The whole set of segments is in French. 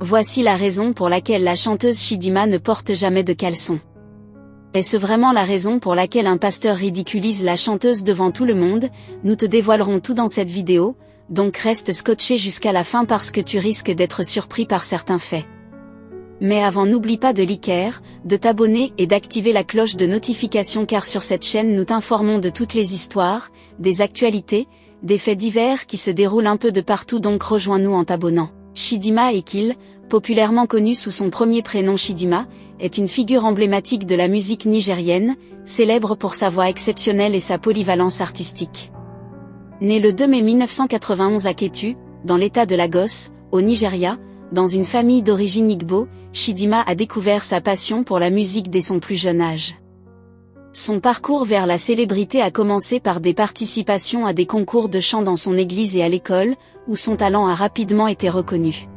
Voici la raison pour laquelle la chanteuse Chidinma ne porte jamais de caleçon. Est-ce vraiment la raison pour laquelle un pasteur ridiculise la chanteuse devant tout le monde? Nous te dévoilerons tout dans cette vidéo, donc reste scotché jusqu'à la fin parce que tu risques d'être surpris par certains faits. Mais avant, n'oublie pas de liker, de t'abonner et d'activer la cloche de notification car sur cette chaîne nous t'informons de toutes les histoires, des actualités, des faits divers qui se déroulent un peu de partout, donc rejoins-nous en t'abonnant. Chidinma Ekile, populairement connue sous son premier prénom Chidinma, est une figure emblématique de la musique nigérienne, célèbre pour sa voix exceptionnelle et sa polyvalence artistique. Née le 2 mai 1991 à Ketu, dans l'état de Lagos, au Nigeria, dans une famille d'origine Igbo, Chidinma a découvert sa passion pour la musique dès son plus jeune âge. Son parcours vers la célébrité a commencé par des participations à des concours de chant dans son église et à l'école, où son talent a rapidement été reconnu.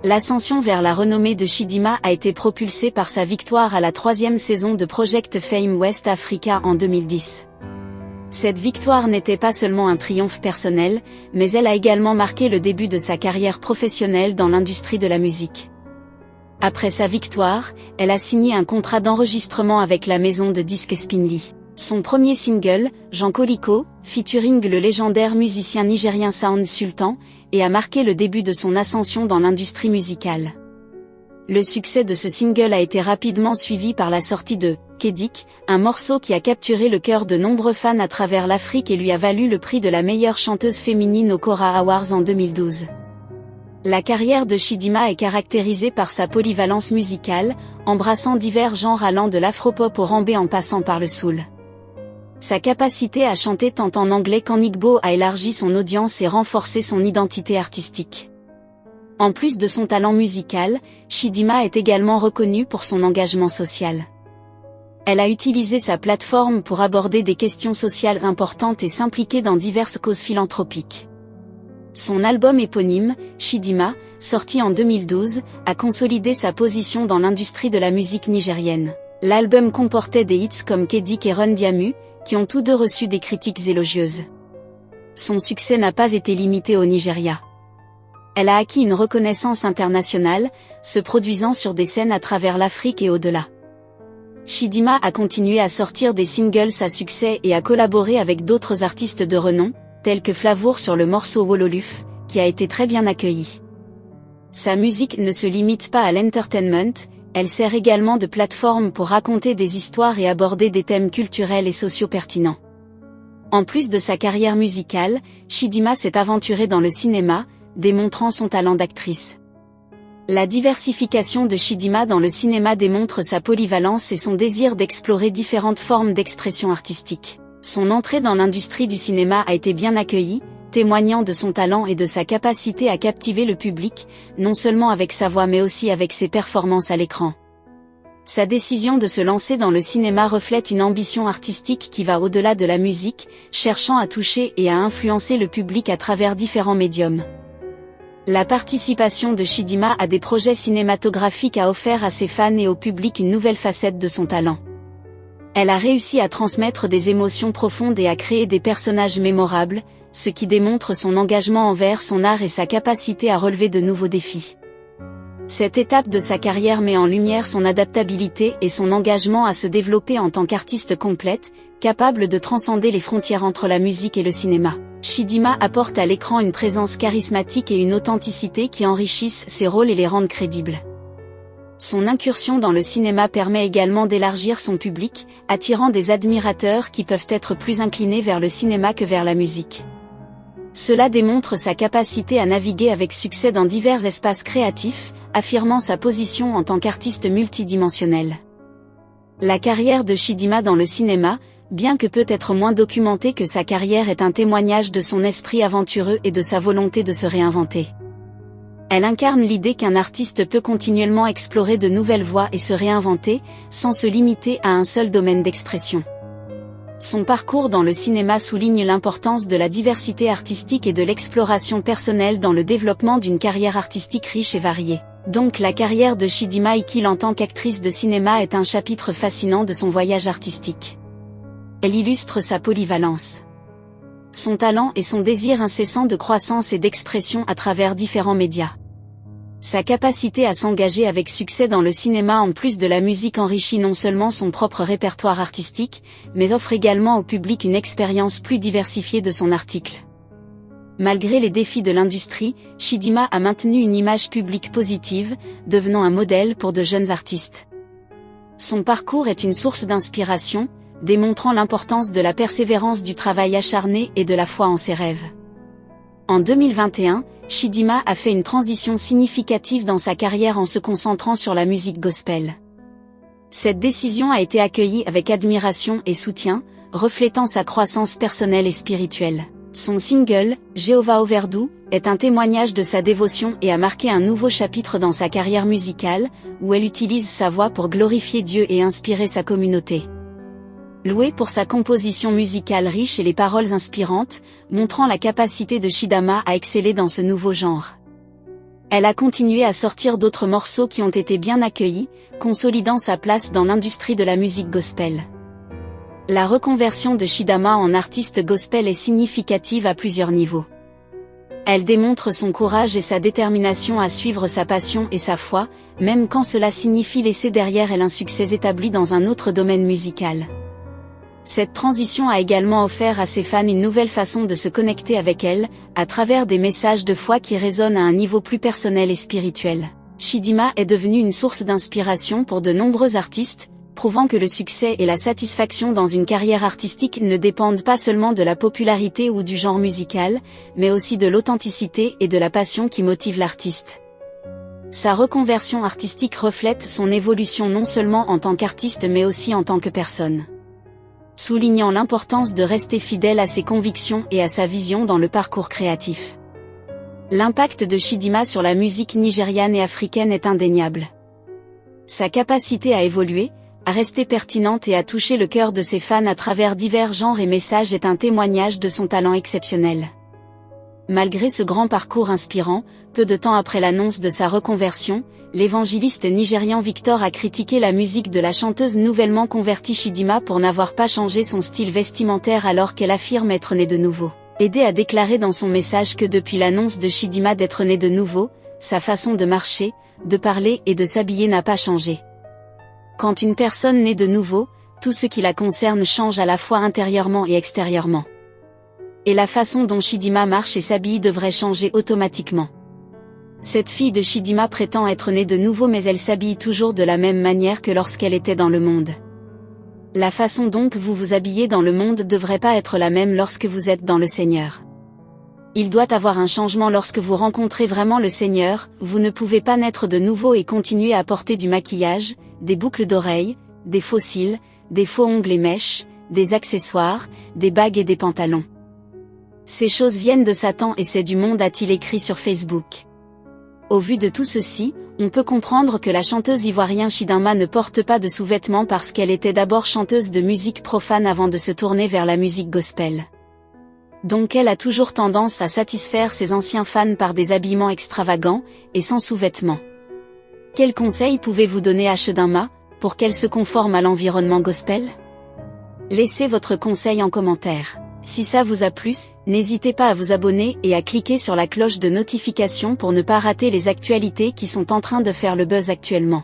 L'ascension vers la renommée de Chidinma a été propulsée par sa victoire à la 3e saison de Project Fame West Africa en 2010. Cette victoire n'était pas seulement un triomphe personnel, mais elle a également marqué le début de sa carrière professionnelle dans l'industrie de la musique. Après sa victoire, elle a signé un contrat d'enregistrement avec la maison de disques Spinley. Son premier single, Jankoliko, featuring le légendaire musicien nigérien Sound Sultan, et a marqué le début de son ascension dans l'industrie musicale. Le succès de ce single a été rapidement suivi par la sortie de Kedik, un morceau qui a capturé le cœur de nombreux fans à travers l'Afrique et lui a valu le prix de la meilleure chanteuse féminine aux Kora Awards en 2012. La carrière de Chidinma est caractérisée par sa polyvalence musicale, embrassant divers genres allant de l'afropop au rambé en passant par le soul. Sa capacité à chanter tant en anglais qu'en igbo a élargi son audience et renforcé son identité artistique. En plus de son talent musical, Chidinma est également reconnue pour son engagement social. Elle a utilisé sa plateforme pour aborder des questions sociales importantes et s'impliquer dans diverses causes philanthropiques. Son album éponyme, Chidinma, sorti en 2012, a consolidé sa position dans l'industrie de la musique nigérienne. L'album comportait des hits comme Kedik et Run Diamu, qui ont tous deux reçu des critiques élogieuses. Son succès n'a pas été limité au Nigeria. Elle a acquis une reconnaissance internationale, se produisant sur des scènes à travers l'Afrique et au-delà. Chidinma a continué à sortir des singles à succès et à collaborer avec d'autres artistes de renom, tels que Flavour sur le morceau Wololuf, qui a été très bien accueilli. Sa musique ne se limite pas à l'entertainment, elle sert également de plateforme pour raconter des histoires et aborder des thèmes culturels et sociaux pertinents. En plus de sa carrière musicale, Chidinma s'est aventurée dans le cinéma, démontrant son talent d'actrice. La diversification de Chidinma dans le cinéma démontre sa polyvalence et son désir d'explorer différentes formes d'expression artistique. Son entrée dans l'industrie du cinéma a été bien accueillie, témoignant de son talent et de sa capacité à captiver le public, non seulement avec sa voix mais aussi avec ses performances à l'écran. Sa décision de se lancer dans le cinéma reflète une ambition artistique qui va au-delà de la musique, cherchant à toucher et à influencer le public à travers différents médiums. La participation de Chidinma à des projets cinématographiques a offert à ses fans et au public une nouvelle facette de son talent. Elle a réussi à transmettre des émotions profondes et à créer des personnages mémorables, ce qui démontre son engagement envers son art et sa capacité à relever de nouveaux défis. Cette étape de sa carrière met en lumière son adaptabilité et son engagement à se développer en tant qu'artiste complète, capable de transcender les frontières entre la musique et le cinéma. Chidinma apporte à l'écran une présence charismatique et une authenticité qui enrichissent ses rôles et les rendent crédibles. Son incursion dans le cinéma permet également d'élargir son public, attirant des admirateurs qui peuvent être plus inclinés vers le cinéma que vers la musique. Cela démontre sa capacité à naviguer avec succès dans divers espaces créatifs, affirmant sa position en tant qu'artiste multidimensionnel. La carrière de Chidinma dans le cinéma, bien que peut-être moins documentée que sa carrière, est un témoignage de son esprit aventureux et de sa volonté de se réinventer. Elle incarne l'idée qu'un artiste peut continuellement explorer de nouvelles voies et se réinventer, sans se limiter à un seul domaine d'expression. Son parcours dans le cinéma souligne l'importance de la diversité artistique et de l'exploration personnelle dans le développement d'une carrière artistique riche et variée. Donc la carrière de Chidinma Ekile en tant qu'actrice de cinéma est un chapitre fascinant de son voyage artistique. Elle illustre sa polyvalence, son talent et son désir incessant de croissance et d'expression à travers différents médias. Sa capacité à s'engager avec succès dans le cinéma en plus de la musique enrichit non seulement son propre répertoire artistique, mais offre également au public une expérience plus diversifiée de son article. Malgré les défis de l'industrie, Chidinma a maintenu une image publique positive, devenant un modèle pour de jeunes artistes. Son parcours est une source d'inspiration, démontrant l'importance de la persévérance du travail acharné et de la foi en ses rêves. En 2021, Chidinma a fait une transition significative dans sa carrière en se concentrant sur la musique gospel. Cette décision a été accueillie avec admiration et soutien, reflétant sa croissance personnelle et spirituelle. Son single, Jéhovah Overdue, est un témoignage de sa dévotion et a marqué un nouveau chapitre dans sa carrière musicale, où elle utilise sa voix pour glorifier Dieu et inspirer sa communauté. Louée pour sa composition musicale riche et les paroles inspirantes, montrant la capacité de Chidinma à exceller dans ce nouveau genre. Elle a continué à sortir d'autres morceaux qui ont été bien accueillis, consolidant sa place dans l'industrie de la musique gospel. La reconversion de Chidinma en artiste gospel est significative à plusieurs niveaux. Elle démontre son courage et sa détermination à suivre sa passion et sa foi, même quand cela signifie laisser derrière elle un succès établi dans un autre domaine musical. Cette transition a également offert à ses fans une nouvelle façon de se connecter avec elle, à travers des messages de foi qui résonnent à un niveau plus personnel et spirituel. Chidinma est devenue une source d'inspiration pour de nombreux artistes, prouvant que le succès et la satisfaction dans une carrière artistique ne dépendent pas seulement de la popularité ou du genre musical, mais aussi de l'authenticité et de la passion qui motive l'artiste. Sa reconversion artistique reflète son évolution non seulement en tant qu'artiste mais aussi en tant que personne. Soulignant l'importance de rester fidèle à ses convictions et à sa vision dans le parcours créatif. L'impact de Chidinma sur la musique nigériane et africaine est indéniable. Sa capacité à évoluer, à rester pertinente et à toucher le cœur de ses fans à travers divers genres et messages est un témoignage de son talent exceptionnel. Malgré ce grand parcours inspirant, peu de temps après l'annonce de sa reconversion, l'évangéliste nigérian Victor a critiqué la musique de la chanteuse nouvellement convertie Chidinma pour n'avoir pas changé son style vestimentaire alors qu'elle affirme être née de nouveau. Aidé a déclaré dans son message que depuis l'annonce de Chidinma d'être née de nouveau, sa façon de marcher, de parler et de s'habiller n'a pas changé. Quand une personne naît de nouveau, tout ce qui la concerne change à la fois intérieurement et extérieurement. Et la façon dont Chidinma marche et s'habille devrait changer automatiquement. Cette fille de Chidinma prétend être née de nouveau mais elle s'habille toujours de la même manière que lorsqu'elle était dans le monde. La façon dont vous vous habillez dans le monde devrait pas être la même lorsque vous êtes dans le Seigneur. Il doit avoir un changement lorsque vous rencontrez vraiment le Seigneur, vous ne pouvez pas naître de nouveau et continuer à porter du maquillage, des boucles d'oreilles, des faux cils, des faux ongles et mèches, des accessoires, des bagues et des pantalons. Ces choses viennent de Satan et c'est du monde, a-t-il écrit sur Facebook. Au vu de tout ceci, on peut comprendre que la chanteuse ivoirienne Chidinma ne porte pas de sous-vêtements parce qu'elle était d'abord chanteuse de musique profane avant de se tourner vers la musique gospel. Donc elle a toujours tendance à satisfaire ses anciens fans par des habillements extravagants, et sans sous-vêtements. Quels conseils pouvez-vous donner à Chidinma, pour qu'elle se conforme à l'environnement gospel? Laissez votre conseil en commentaire. Si ça vous a plu, n'hésitez pas à vous abonner et à cliquer sur la cloche de notification pour ne pas rater les actualités qui sont en train de faire le buzz actuellement.